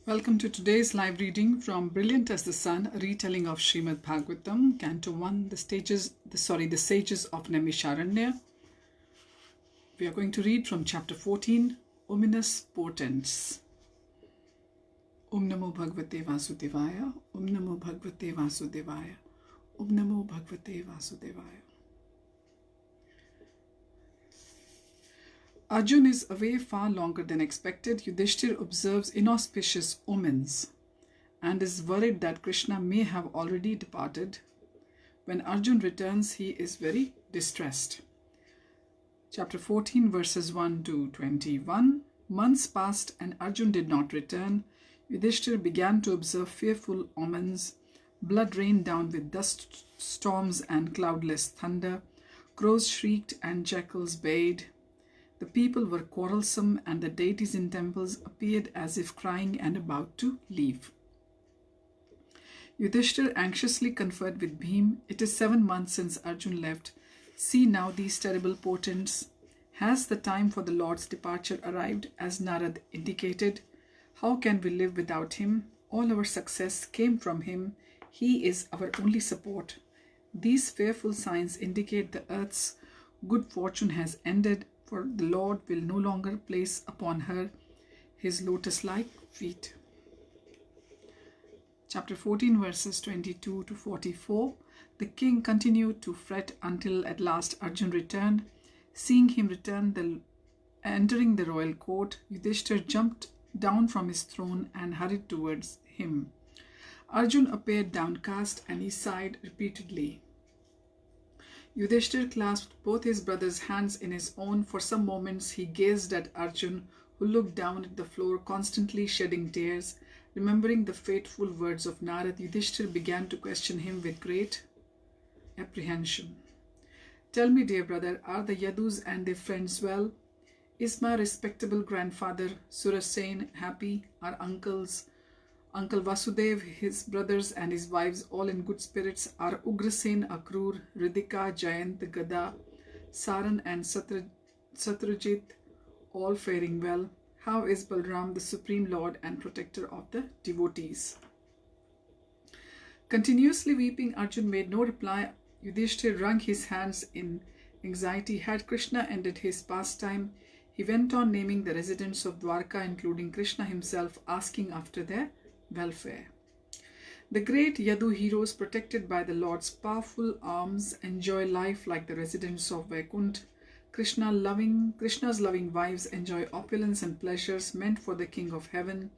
Welcome to today's live reading from Brilliant as the Sun, a retelling of Srimad Bhagavatam, Canto 1, the Sages of Naimisharanya. We are going to read from chapter 14, Ominous Portents. Om Namo Bhagavate Vasudevaya, Om Namo Bhagavate Vasudevaya, Om Namo Bhagavate Vasudevaya. Arjun is away far longer than expected. Yudhishthir observes inauspicious omens and is worried that Krishna may have already departed. When Arjun returns, he is very distressed. Chapter 14, verses 1 to 21. Months passed and Arjun did not return. Yudhishthir began to observe fearful omens. Blood rained down with dust storms and cloudless thunder. Crows shrieked and jackals bayed. The people were quarrelsome and the deities in temples appeared as if crying and about to leave. Yudhishthir anxiously conferred with Bhim. It is 7 months since Arjun left. See now these terrible portents. Has the time for the Lord's departure arrived as Narad indicated? How can we live without him? All our success came from him. He is our only support. These fearful signs indicate the earth's good fortune has ended, for the Lord will no longer place upon her his lotus-like feet. Chapter 14, verses 22 to 44. The king continued to fret until at last Arjun returned. Seeing him return, entering the royal court, Yudhishthir jumped down from his throne and hurried towards him. Arjun appeared downcast and he sighed repeatedly. Yudhishthir clasped both his brother's hands in his own. For some moments he gazed at Arjun, who looked down at the floor, constantly shedding tears. Remembering the fateful words of Narad, Yudhishthir began to question him with great apprehension. Tell me, dear brother, are the Yadus and their friends well? Is my respectable grandfather Surasen happy? Are Uncle Vasudev, his brothers and his wives all in good spirits? Are Ugrasen, Akrur, Ridhika, Jayant, Gada, Saran and Satrajit all faring well? How is Balram, the Supreme Lord and Protector of the devotees? Continuously weeping, Arjun made no reply. Yudhishthir wrung his hands in anxiety. Had Krishna ended his pastime? He went on naming the residents of Dwarka, including Krishna himself, asking after their welfare. The great Yadu heroes, protected by the Lord's powerful arms, enjoy life like the residents of Vaikuntha. Krishna's loving wives enjoy opulence and pleasures meant for the King of Heaven.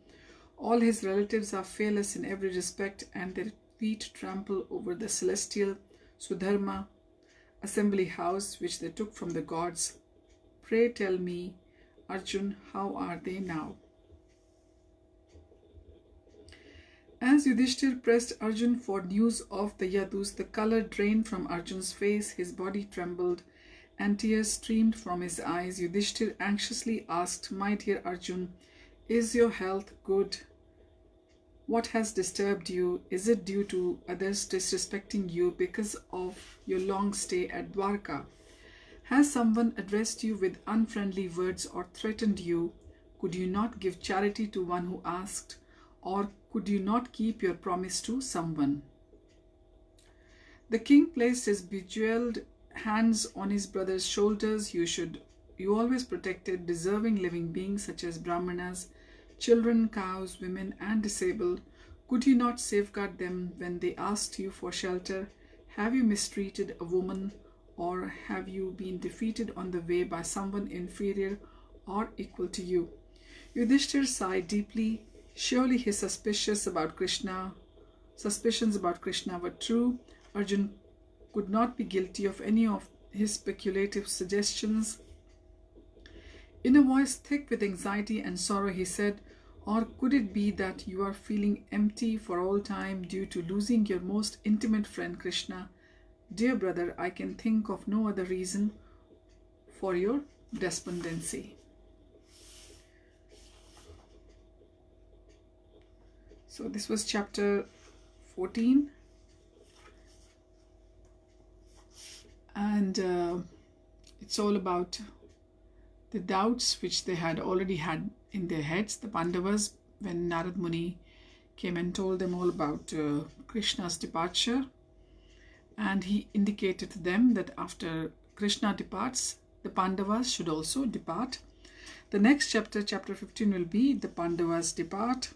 All his relatives are fearless in every respect, and their feet trample over the celestial Sudharma assembly house which they took from the gods. Pray tell me, Arjun, how are they now? As Yudhishthir pressed Arjun for news of the Yadus, the color drained from Arjun's face, his body trembled, and tears streamed from his eyes. Yudhishthir anxiously asked, My dear Arjun, is your health good? What has disturbed you? Is it due to others disrespecting you because of your long stay at Dwarka? Has someone addressed you with unfriendly words or threatened you? Could you not give charity to one who asked? Or could you not keep your promise to someone? The king placed his bejeweled hands on his brother's shoulders. You always protected deserving living beings such as Brahmanas, children, cows, women, and disabled. Could you not safeguard them when they asked you for shelter? Have you mistreated a woman, or have you been defeated on the way by someone inferior or equal to you? Yudhishthir sighed deeply. Surely his suspicions about Krishna were true. Arjun could not be guilty of any of his speculative suggestions. In a voice thick with anxiety and sorrow, he said, Or could it be that you are feeling empty for all time due to losing your most intimate friend Krishna? Dear brother, I can think of no other reason for your despondency. So this was chapter 14. And it's all about the doubts which they had already had in their heads. The Pandavas when Narad Muni came and told them all about Krishna's departure. And he indicated to them that after Krishna departs, the Pandavas should also depart. The next chapter, chapter 15, will be the Pandavas depart.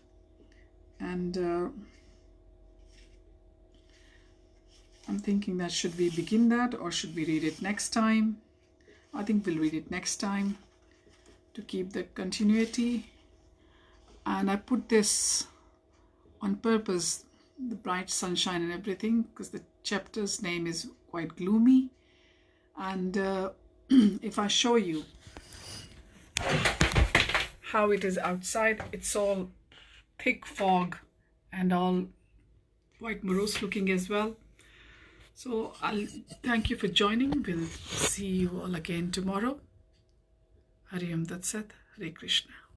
And I'm thinking that should we begin that or should we read it next time? I think we'll read it next time to keep the continuity. And I put this on purpose, the bright sunshine and everything, because the chapter's name is quite gloomy. And if I show you how it is outside, it's all thick fog and all quite morose looking as well. So I'll thank you for joining. We'll see you all again tomorrow. Hari Om Tat Sat. Hare Krishna.